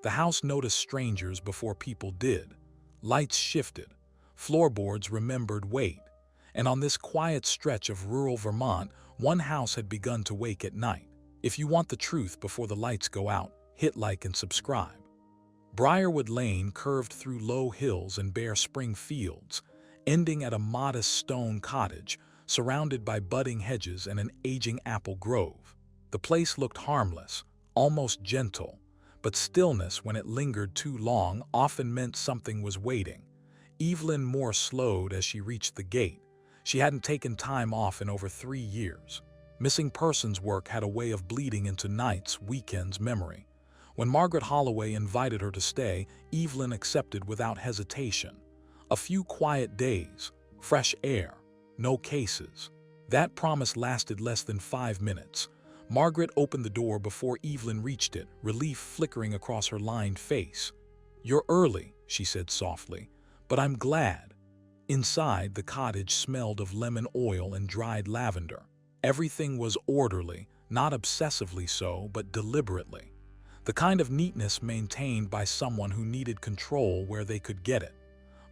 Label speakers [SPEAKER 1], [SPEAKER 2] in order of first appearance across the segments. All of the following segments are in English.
[SPEAKER 1] The house noticed strangers before people did. Lights shifted. Floorboards remembered weight. And on this quiet stretch of rural Vermont, one house had begun to wake at night. If you want the truth before the lights go out, hit like and subscribe. Briarwood Lane curved through low hills and bare spring fields, ending at a modest stone cottage surrounded by budding hedges and an aging apple grove. The place looked harmless, almost gentle, but stillness when it lingered too long often meant something was waiting. Evelyn Moore slowed as she reached the gate. She hadn't taken time off in over 3 years. Missing persons work had a way of bleeding into nights, weekends, memory. When Margaret Holloway invited her to stay, Evelyn accepted without hesitation. A few quiet days, fresh air, no cases. That promise lasted less than 5 minutes. Margaret opened the door before Evelyn reached it, relief flickering across her lined face. "You're early," she said softly, "but I'm glad." Inside, the cottage smelled of lemon oil and dried lavender. Everything was orderly, not obsessively so, but deliberately. The kind of neatness maintained by someone who needed control where they could get it.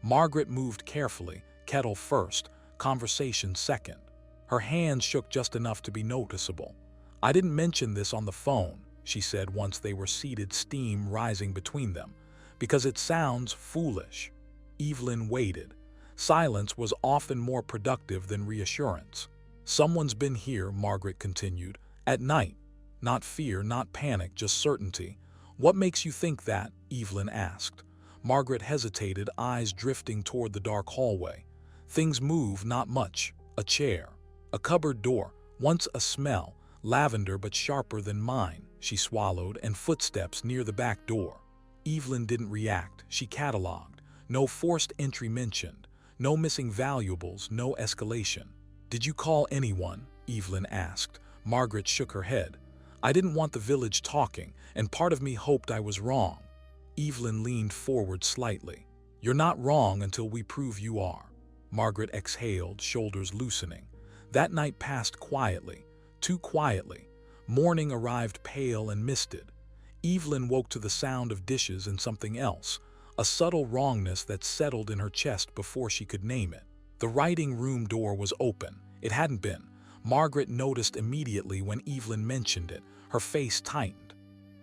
[SPEAKER 1] Margaret moved carefully, kettle first, conversation second. Her hands shook just enough to be noticeable. "I didn't mention this on the phone," she said once they were seated, steam rising between them, "because it sounds foolish." Evelyn waited. Silence was often more productive than reassurance. "Someone's been here," Margaret continued, "at night. Not fear, not panic, just certainty." "What makes you think that?" Evelyn asked. Margaret hesitated, eyes drifting toward the dark hallway. "Things move, not much. A chair. A cupboard door. Once a smell. Lavender but sharper than mine," she swallowed, "and footsteps near the back door." Evelyn didn't react. She catalogued. No forced entry mentioned. No missing valuables, no escalation. "Did you call anyone?" Evelyn asked. Margaret shook her head. "I didn't want the village talking, and part of me hoped I was wrong." Evelyn leaned forward slightly. "You're not wrong until we prove you are." Margaret exhaled, shoulders loosening. That night passed quietly. Too quietly. Morning arrived pale and misted. Evelyn woke to the sound of dishes and something else, a subtle wrongness that settled in her chest before she could name it. The writing room door was open. It hadn't been. Margaret noticed immediately when Evelyn mentioned it. Her face tightened.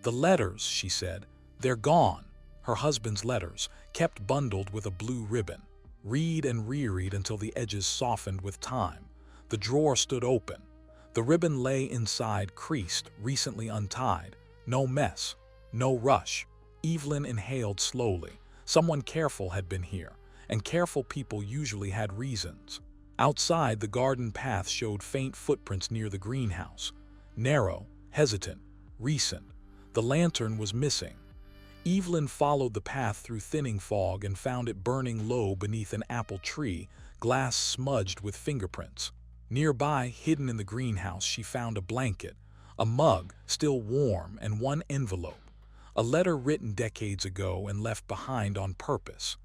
[SPEAKER 1] "The letters," she said. "They're gone." Her husband's letters, kept bundled with a blue ribbon. Read and reread until the edges softened with time. The drawer stood open. The ribbon lay inside, creased, recently untied. No mess. No rush. Evelyn inhaled slowly. Someone careful had been here, and careful people usually had reasons. Outside, the garden path showed faint footprints near the greenhouse. Narrow, hesitant, recent. The lantern was missing. Evelyn followed the path through thinning fog and found it burning low beneath an apple tree, glass smudged with fingerprints. Nearby, hidden in the greenhouse, she found a blanket, a mug, still warm, and one envelope. A letter written decades ago and left behind on purpose.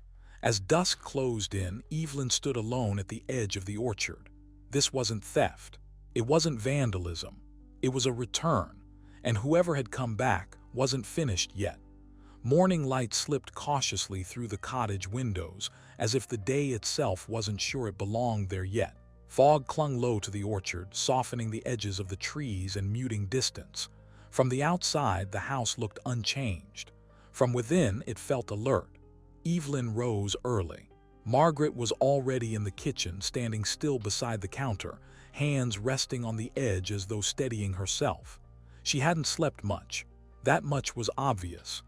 [SPEAKER 1] As dusk closed in, Evelyn stood alone at the edge of the orchard. This wasn't theft. It wasn't vandalism. It was a return, and whoever had come back wasn't finished yet. Morning light slipped cautiously through the cottage windows, as if the day itself wasn't sure it belonged there yet. Fog clung low to the orchard, softening the edges of the trees and muting distance. From the outside, the house looked unchanged. From within, it felt alert. Evelyn rose early. Margaret was already in the kitchen, standing still beside the counter, hands resting on the edge as though steadying herself. She hadn't slept much. That much was obvious.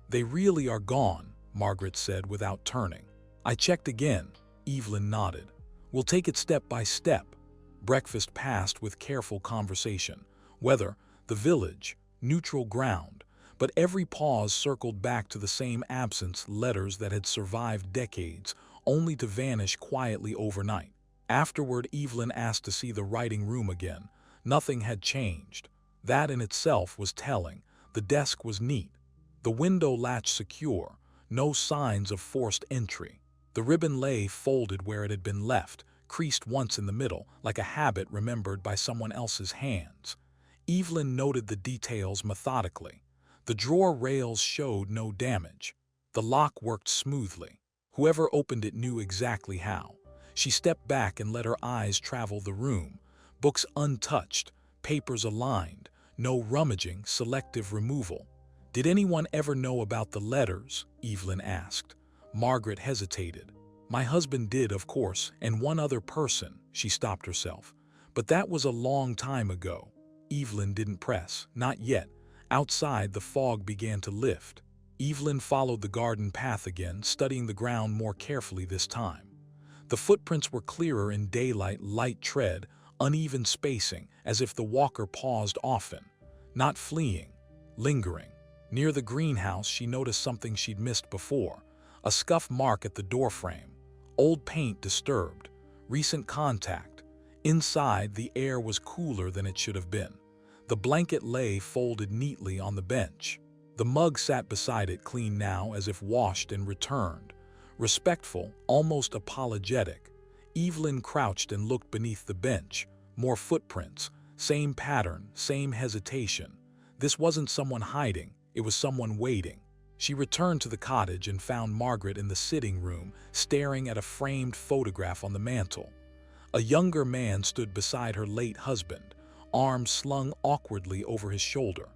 [SPEAKER 1] "They really are gone," Margaret said without turning. "I checked again." Evelyn nodded. "We'll take it step by step." Breakfast passed with careful conversation. Weather, the village, neutral ground, but every pause circled back to the same absence, letters that had survived decades, only to vanish quietly overnight. Afterward, Evelyn asked to see the writing room again. Nothing had changed. That in itself was telling. The desk was neat. The window latch secure. No signs of forced entry. The ribbon lay folded where it had been left, creased once in the middle, like a habit remembered by someone else's hands. Evelyn noted the details methodically. The drawer rails showed no damage. The lock worked smoothly. Whoever opened it knew exactly how. She stepped back and let her eyes travel the room. Books untouched, papers aligned, no rummaging, selective removal. "Did anyone ever know about the letters?" Evelyn asked. Margaret hesitated. "My husband did, of course, and one other person," she stopped herself. "But that was a long time ago." Evelyn didn't press. Not yet. Outside, the fog began to lift. Evelyn followed the garden path again, studying the ground more carefully this time. The footprints were clearer in daylight, light tread, uneven spacing, as if the walker paused often, not fleeing, lingering. Near the greenhouse, she noticed something she'd missed before, a scuff mark at the doorframe, old paint disturbed, recent contact. Inside, the air was cooler than it should have been. The blanket lay folded neatly on the bench. The mug sat beside it, clean now, as if washed and returned. Respectful, almost apologetic. Evelyn crouched and looked beneath the bench. More footprints, same pattern, same hesitation. This wasn't someone hiding, it was someone waiting. She returned to the cottage and found Margaret in the sitting room, staring at a framed photograph on the mantel. A younger man stood beside her late husband, arms slung awkwardly over his shoulder.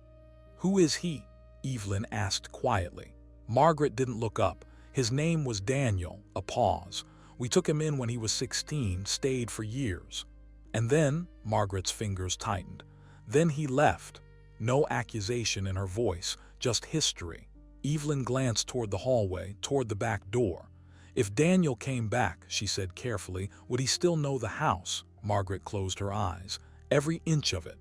[SPEAKER 1] "Who is he?" Evelyn asked quietly. Margaret didn't look up. "His name was Daniel." A pause. "We took him in when he was 16, stayed for years." "And then?" Margaret's fingers tightened. "Then he left." No accusation in her voice, just history. Evelyn glanced toward the hallway, toward the back door. "If Daniel came back," she said carefully, "would he still know the house?" Margaret closed her eyes. Every inch of it.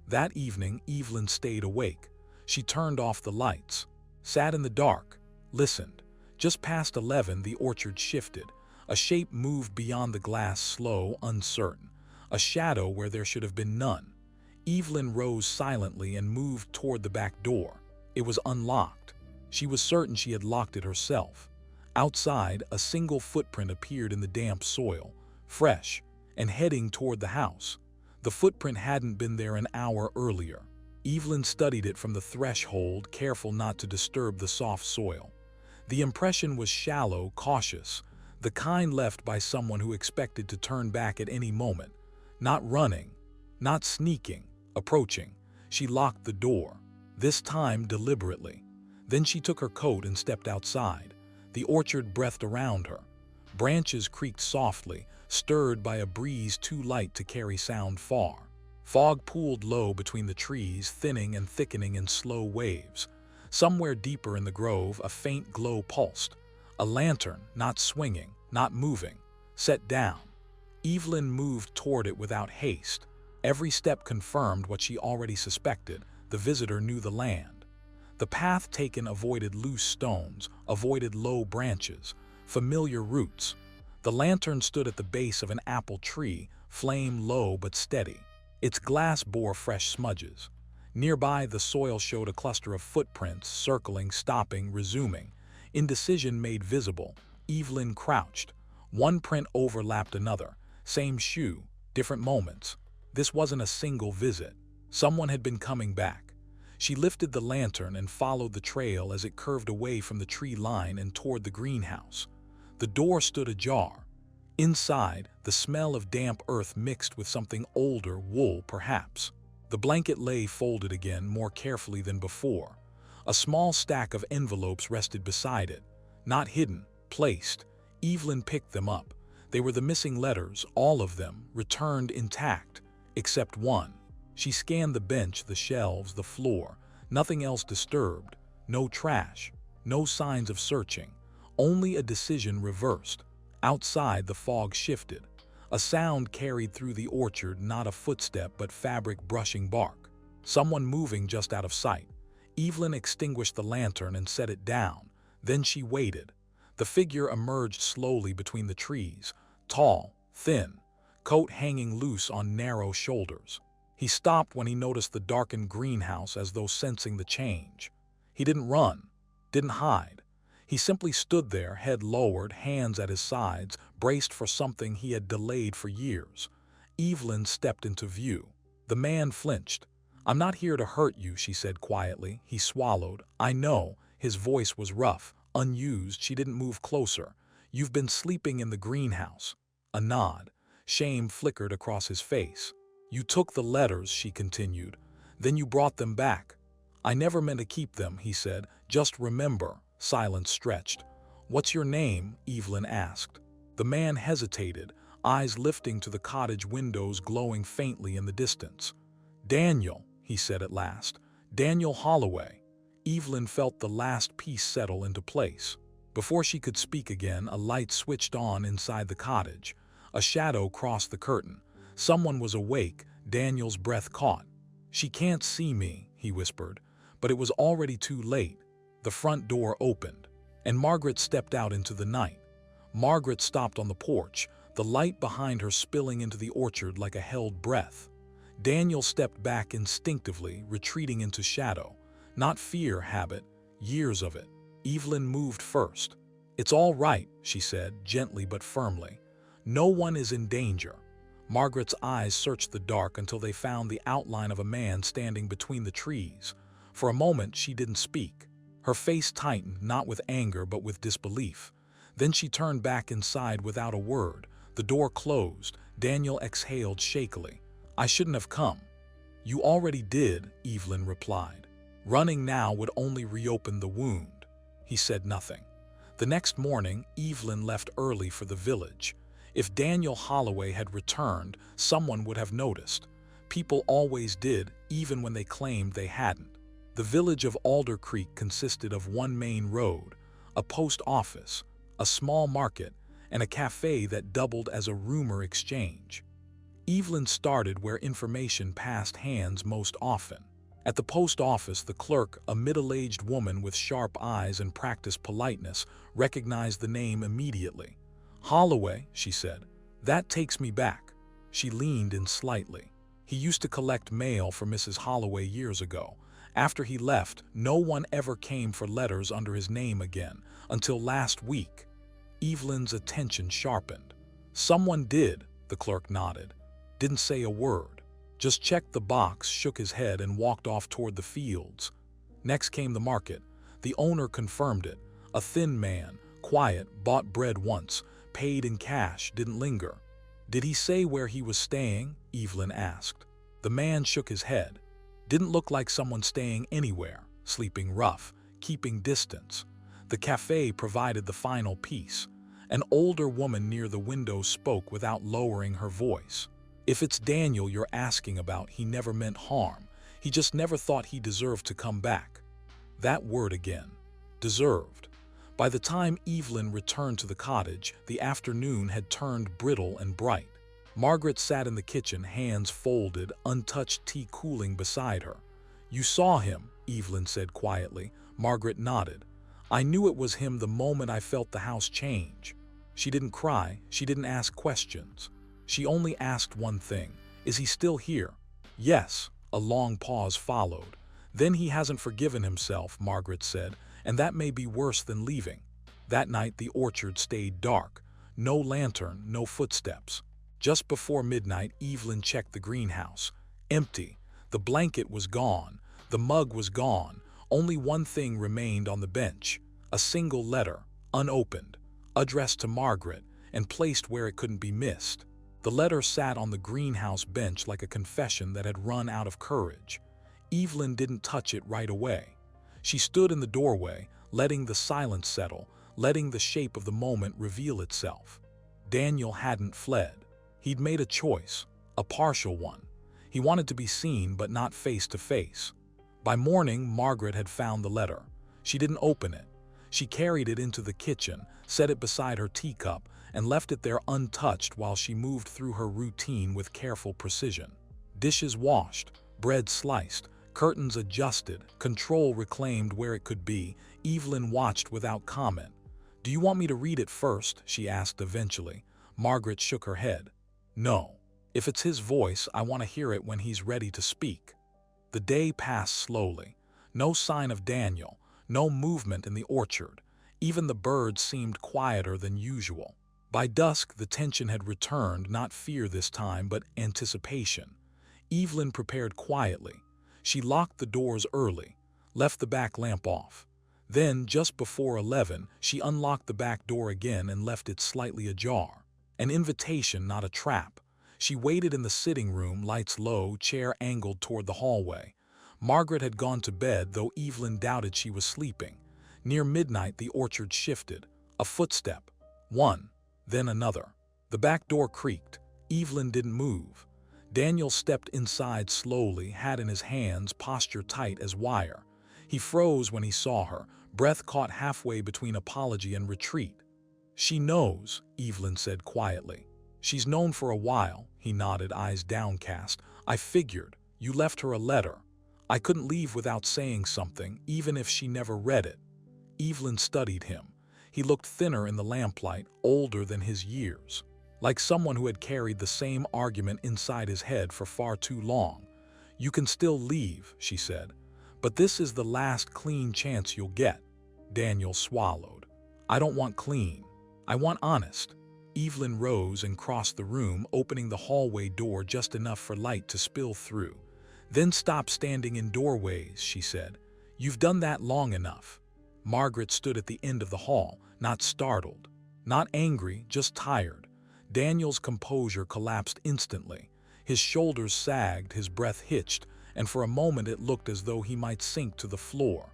[SPEAKER 1] That evening, Evelyn stayed awake. She turned off the lights, sat in the dark, listened. Just past 11, the orchard shifted. A shape moved beyond the glass, slow, uncertain. A shadow where there should have been none. Evelyn rose silently and moved toward the back door. It was unlocked. She was certain she had locked it herself. Outside, a single footprint appeared in the damp soil, fresh, and heading toward the house. The footprint hadn't been there an hour earlier. Evelyn studied it from the threshold, careful not to disturb the soft soil. The impression was shallow, cautious, the kind left by someone who expected to turn back at any moment. Not running, not sneaking, approaching. She locked the door, this time deliberately. Then she took her coat and stepped outside. The orchard breathed around her. Branches creaked softly, stirred by a breeze too light to carry sound far. Fog pooled low between the trees, thinning and thickening in slow waves. Somewhere deeper in the grove, a faint glow pulsed. A lantern, not swinging, not moving, set down. Evelyn moved toward it without haste. Every step confirmed what she already suspected. The visitor knew the land. The path taken avoided loose stones, avoided low branches, familiar roots. The lantern stood at the base of an apple tree, flame low but steady. Its glass bore fresh smudges. Nearby, the soil showed a cluster of footprints, circling, stopping, resuming. Indecision made visible. Evelyn crouched. One print overlapped another. Same shoe, different moments. This wasn't a single visit. Someone had been coming back. She lifted the lantern and followed the trail as it curved away from the tree line and toward the greenhouse. The door stood ajar. Inside, the smell of damp earth mixed with something older, wool perhaps. The blanket lay folded again, more carefully than before. A small stack of envelopes rested beside it. Not hidden, placed. Evelyn picked them up. They were the missing letters, all of them, returned intact, except one. She scanned the bench, the shelves, the floor. Nothing else disturbed. No trash. No signs of searching. Only a decision reversed. Outside, the fog shifted. A sound carried through the orchard, not a footstep but fabric brushing bark. Someone moving just out of sight. Evelyn extinguished the lantern and set it down. Then she waited. The figure emerged slowly between the trees, tall, thin, coat hanging loose on narrow shoulders. He stopped when he noticed the darkened greenhouse, as though sensing the change. He didn't run, didn't hide. He simply stood there, head lowered, hands at his sides, braced for something he had delayed for years. Evelyn stepped into view. The man flinched. "I'm not here to hurt you," she said quietly. He swallowed. "I know." His voice was rough, unused. She didn't move closer. "You've been sleeping in the greenhouse." A nod. Shame flickered across his face. "You took the letters," she continued. "Then you brought them back." "I never meant to keep them," he said. "Just remember." Silence stretched. "What's your name?" Evelyn asked. The man hesitated, eyes lifting to the cottage windows glowing faintly in the distance. "Daniel," he said at last. "Daniel Holloway." Evelyn felt the last piece settle into place. Before she could speak again, a light switched on inside the cottage. A shadow crossed the curtain. Someone was awake. Daniel's breath caught. "She can't see me," he whispered. But it was already too late. The front door opened, and Margaret stepped out into the night. Margaret stopped on the porch, the light behind her spilling into the orchard like a held breath. Daniel stepped back instinctively, retreating into shadow. Not fear, habit, years of it. Evelyn moved first. "It's all right," she said, gently but firmly. "No one is in danger." Margaret's eyes searched the dark until they found the outline of a man standing between the trees. For a moment, she didn't speak. Her face tightened, not with anger but with disbelief. Then she turned back inside without a word. The door closed. Daniel exhaled shakily. "I shouldn't have come." "You already did," Evelyn replied. "Running now would only reopen the wound." He said nothing. The next morning, Evelyn left early for the village. If Daniel Holloway had returned, someone would have noticed. People always did, even when they claimed they hadn't. The village of Alder Creek consisted of one main road, a post office, a small market, and a cafe that doubled as a rumor exchange. Evelyn started where information passed hands most often. At the post office, the clerk, a middle-aged woman with sharp eyes and practiced politeness, recognized the name immediately. "Holloway," she said. "That takes me back." She leaned in slightly. "He used to collect mail for Mrs. Holloway years ago. After he left, no one ever came for letters under his name again, until last week." Evelyn's attention sharpened. "Someone did," the clerk nodded. "Didn't say a word. Just checked the box," shook his head, and walked off toward the fields. Next came the market. The owner confirmed it. A thin man, quiet, bought bread once, paid in cash, didn't linger. "Did he say where he was staying?" Evelyn asked. The man shook his head. "Didn't look like someone staying anywhere, sleeping rough, keeping distance." The cafe provided the final piece. An older woman near the window spoke without lowering her voice. "If it's Daniel you're asking about, he never meant harm. He just never thought he deserved to come back." That word again. Deserved. By the time Evelyn returned to the cottage, the afternoon had turned brittle and bright. Margaret sat in the kitchen, hands folded, untouched tea cooling beside her. "You saw him," Evelyn said quietly. Margaret nodded. "I knew it was him the moment I felt the house change." She didn't cry, she didn't ask questions. She only asked one thing: "Is he still here?" "Yes." A long pause followed. "Then he hasn't forgiven himself," Margaret said, "and that may be worse than leaving." That night the orchard stayed dark. No lantern, no footsteps. Just before midnight, Evelyn checked the greenhouse. Empty. The blanket was gone. The mug was gone. Only one thing remained on the bench. A single letter, unopened, addressed to Margaret, and placed where it couldn't be missed. The letter sat on the greenhouse bench like a confession that had run out of courage. Evelyn didn't touch it right away. She stood in the doorway, letting the silence settle, letting the shape of the moment reveal itself. Daniel hadn't fled. He'd made a choice, a partial one. He wanted to be seen, but not face to face. By morning, Margaret had found the letter. She didn't open it. She carried it into the kitchen, set it beside her teacup, and left it there untouched while she moved through her routine with careful precision. Dishes washed, bread sliced, curtains adjusted, control reclaimed where it could be. Evelyn watched without comment. "Do you want me to read it first?" she asked eventually. Margaret shook her head. "No. If it's his voice, I want to hear it when he's ready to speak." The day passed slowly. No sign of Daniel, no movement in the orchard. Even the birds seemed quieter than usual. By dusk, the tension had returned, not fear this time, but anticipation. Evelyn prepared quietly. She locked the doors early, left the back lamp off. Then, just before 11, she unlocked the back door again and left it slightly ajar. An invitation, not a trap. She waited in the sitting room, lights low, chair angled toward the hallway. Margaret had gone to bed, though Evelyn doubted she was sleeping. Near midnight, the orchard shifted. A footstep. One. Then another. The back door creaked. Evelyn didn't move. Daniel stepped inside slowly, hat in his hands, posture tight as wire. He froze when he saw her, breath caught halfway between apology and retreat. "She knows," Evelyn said quietly. "She's known for a while," he nodded, eyes downcast. "I figured. You left her a letter. I couldn't leave without saying something, even if she never read it." Evelyn studied him. He looked thinner in the lamplight, older than his years. Like someone who had carried the same argument inside his head for far too long. "You can still leave," she said. "But this is the last clean chance you'll get." Daniel swallowed. "I don't want clean. I want honest." Evelyn rose and crossed the room, opening the hallway door just enough for light to spill through. "Then stop standing in doorways," she said. "You've done that long enough." Margaret stood at the end of the hall, not startled, not angry, just tired. Daniel's composure collapsed instantly. His shoulders sagged, his breath hitched, and for a moment it looked as though he might sink to the floor.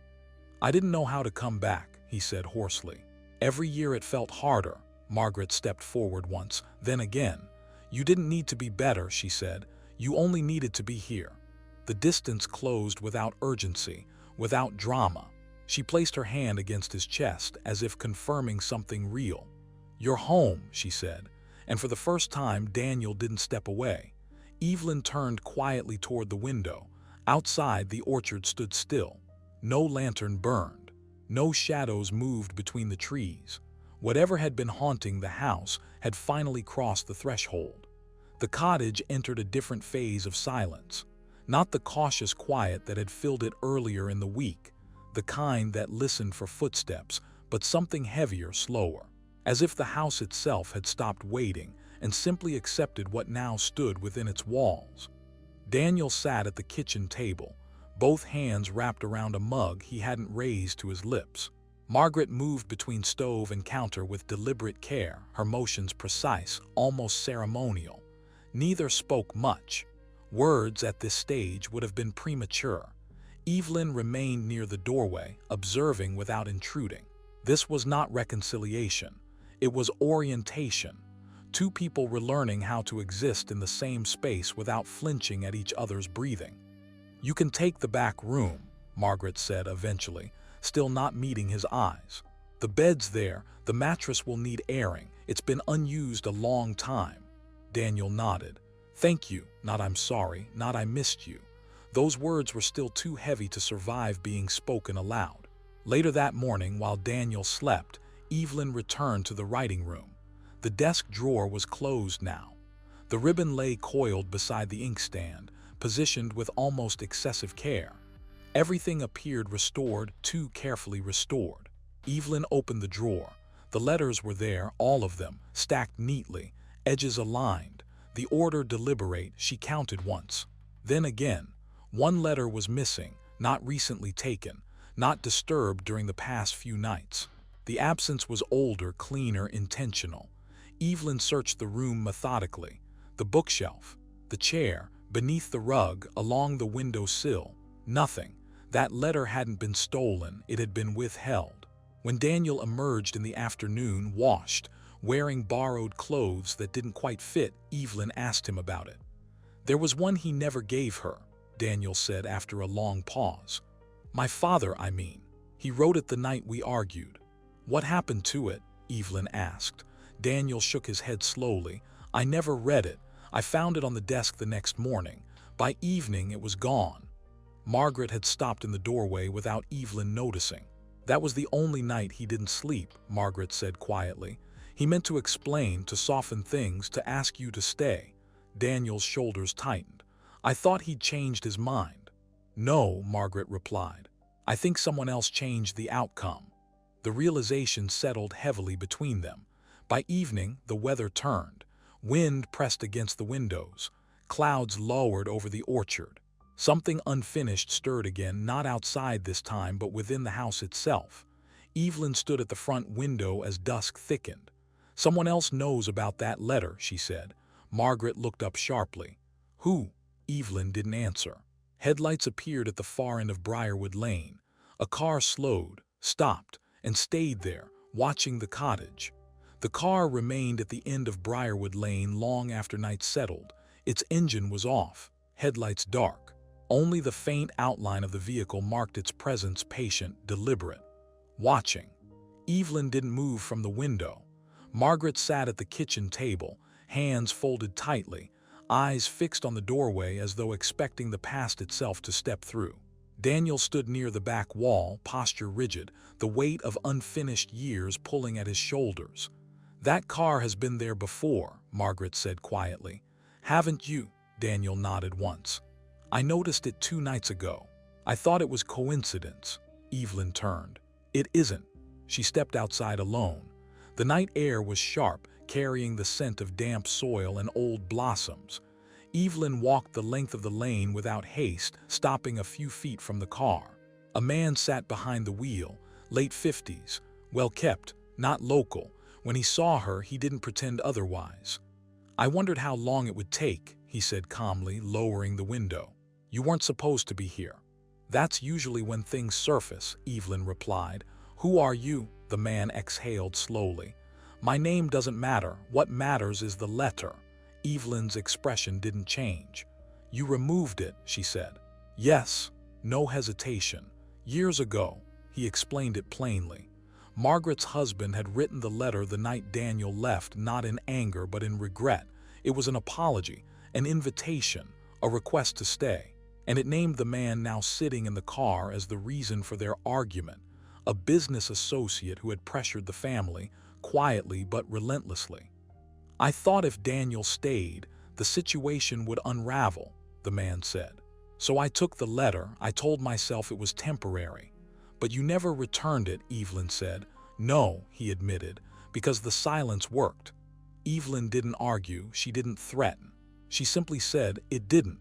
[SPEAKER 1] "I didn't know how to come back," he said hoarsely. "Every year it felt harder." Margaret stepped forward once, then again. "You didn't need to be better," she said. "You only needed to be here." The distance closed without urgency, without drama. She placed her hand against his chest, as if confirming something real. "You're home," she said, and for the first time Daniel didn't step away. Evelyn turned quietly toward the window. Outside, the orchard stood still. No lantern burned. No shadows moved between the trees. Whatever had been haunting the house had finally crossed the threshold. The cottage entered a different phase of silence. Not the cautious quiet that had filled it earlier in the week, the kind that listened for footsteps, but something heavier, slower. As if the house itself had stopped waiting and simply accepted what now stood within its walls. Daniel sat at the kitchen table, both hands wrapped around a mug he hadn't raised to his lips. Margaret moved between stove and counter with deliberate care, her motions precise, almost ceremonial. Neither spoke much. Words at this stage would have been premature. Evelyn remained near the doorway, observing without intruding. This was not reconciliation. It was orientation. Two people relearning how to exist in the same space without flinching at each other's breathing. "You can take the back room," Margaret said eventually, still not meeting his eyes. "The bed's there, the mattress will need airing. It's been unused a long time." Daniel nodded. "Thank you, not I'm sorry, not I missed you." Those words were still too heavy to survive being spoken aloud. Later that morning, while Daniel slept, Evelyn returned to the writing room. The desk drawer was closed now. The ribbon lay coiled beside the inkstand, positioned with almost excessive care. Everything appeared restored, too carefully restored. Evelyn opened the drawer. The letters were there, all of them, stacked neatly, edges aligned. The order deliberate, she counted once. Then again. One letter was missing, not recently taken, not disturbed during the past few nights. The absence was older, cleaner, intentional. Evelyn searched the room methodically. The bookshelf, the chair, beneath the rug, along the window sill. Nothing. That letter hadn't been stolen, it had been withheld. When Daniel emerged in the afternoon, washed, wearing borrowed clothes that didn't quite fit, Evelyn asked him about it. "There was one he never gave her," Daniel said after a long pause. "My father, I mean. He wrote it the night we argued." "What happened to it?" Evelyn asked. Daniel shook his head slowly. "I never read it. I found it on the desk the next morning. By evening it was gone." Margaret had stopped in the doorway without Evelyn noticing. "That was the only night he didn't sleep," Margaret said quietly. "He meant to explain, to soften things, to ask you to stay." Daniel's shoulders tightened. "I thought he'd changed his mind." "No," Margaret replied. "I think someone else changed the outcome." The realization settled heavily between them. By evening, the weather turned. Wind pressed against the windows. Clouds lowered over the orchard. Something unfinished stirred again, not outside this time, but within the house itself. Evelyn stood at the front window as dusk thickened. "Someone else knows about that letter," she said. Margaret looked up sharply. "Who?" Evelyn didn't answer. Headlights appeared at the far end of Briarwood Lane. A car slowed, stopped, and stayed there, watching the cottage. The car remained at the end of Briarwood Lane long after night settled. Its engine was off, headlights dark. Only the faint outline of the vehicle marked its presence, patient, deliberate. Watching. Evelyn didn't move from the window. Margaret sat at the kitchen table, hands folded tightly, eyes fixed on the doorway as though expecting the past itself to step through. Daniel stood near the back wall, posture rigid, the weight of unfinished years pulling at his shoulders. "That car has been there before," Margaret said quietly. "Haven't you?" Daniel nodded once. "I noticed it 2 nights ago. I thought it was coincidence." Evelyn turned. "It isn't." She stepped outside alone. The night air was sharp, carrying the scent of damp soil and old blossoms. Evelyn walked the length of the lane without haste, stopping a few feet from the car. A man sat behind the wheel, late 50s, well-kept, not local. When he saw her, he didn't pretend otherwise. "I wondered how long it would take," he said calmly, lowering the window. "You weren't supposed to be here." "That's usually when things surface," Evelyn replied. "Who are you?" The man exhaled slowly. "My name doesn't matter. What matters is the letter." Evelyn's expression didn't change. "You removed it," she said. "Yes." No hesitation. "Years ago." He explained it plainly. Margaret's husband had written the letter the night Daniel left, not in anger but in regret. It was an apology, an invitation, a request to stay. And it named the man now sitting in the car as the reason for their argument, a business associate who had pressured the family, quietly but relentlessly. "I thought if Daniel stayed, the situation would unravel," the man said. "So I took the letter. I told myself it was temporary." "But you never returned it," Evelyn said. "No," he admitted, "because the silence worked." Evelyn didn't argue, she didn't threaten. She simply said, "It didn't."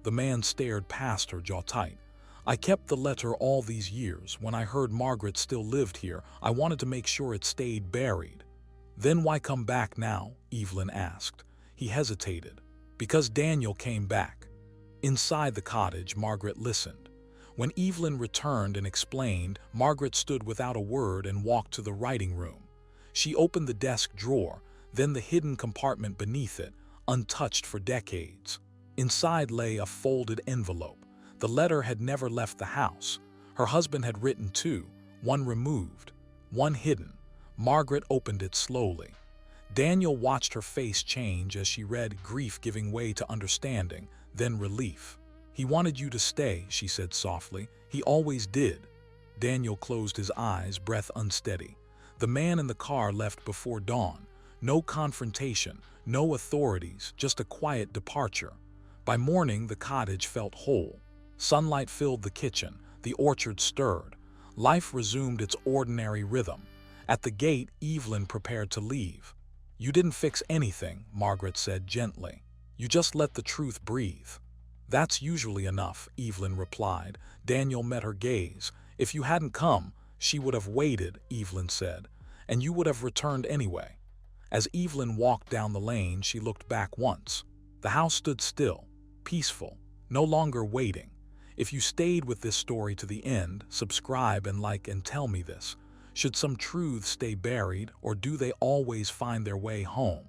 [SPEAKER 1] The man stared past her, jaw tight. "I kept the letter all these years. When I heard Margaret still lived here, I wanted to make sure it stayed buried." "Then why come back now?" Evelyn asked. He hesitated. "Because Daniel came back." Inside the cottage, Margaret listened. When Evelyn returned and explained, Margaret stood without a word and walked to the writing room. She opened the desk drawer, then the hidden compartment beneath it, untouched for decades. Inside lay a folded envelope. The letter had never left the house. Her husband had written 2, one removed, one hidden. Margaret opened it slowly. Daniel watched her face change as she read, grief giving way to understanding, then relief. "He wanted you to stay," she said softly. "He always did." Daniel closed his eyes, breath unsteady. The man in the car left before dawn. No confrontation, no authorities, just a quiet departure. By morning, the cottage felt whole. Sunlight filled the kitchen, the orchard stirred. Life resumed its ordinary rhythm. At the gate, Evelyn prepared to leave. "You didn't fix anything," Margaret said gently. "You just let the truth breathe." "That's usually enough," Evelyn replied. Daniel met her gaze. "If you hadn't come, she would have waited," Evelyn said, "and you would have returned anyway." As Evelyn walked down the lane, she looked back once. The house stood still, peaceful, no longer waiting. If you stayed with this story to the end, subscribe and like and tell me this. Should some truths stay buried, or do they always find their way home?